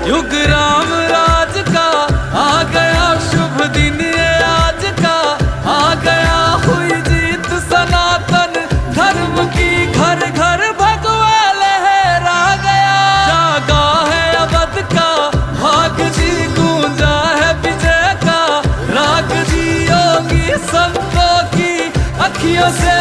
युग राम राज का आ गया शुभ दिन ये आज का, आ गया हुई जीत सनातन धर्म की, घर घर भगवा लहरा गया। जागा है अवध का भाग जी, गूंजा है विजय का राग जी, योगी संतों की अखियों से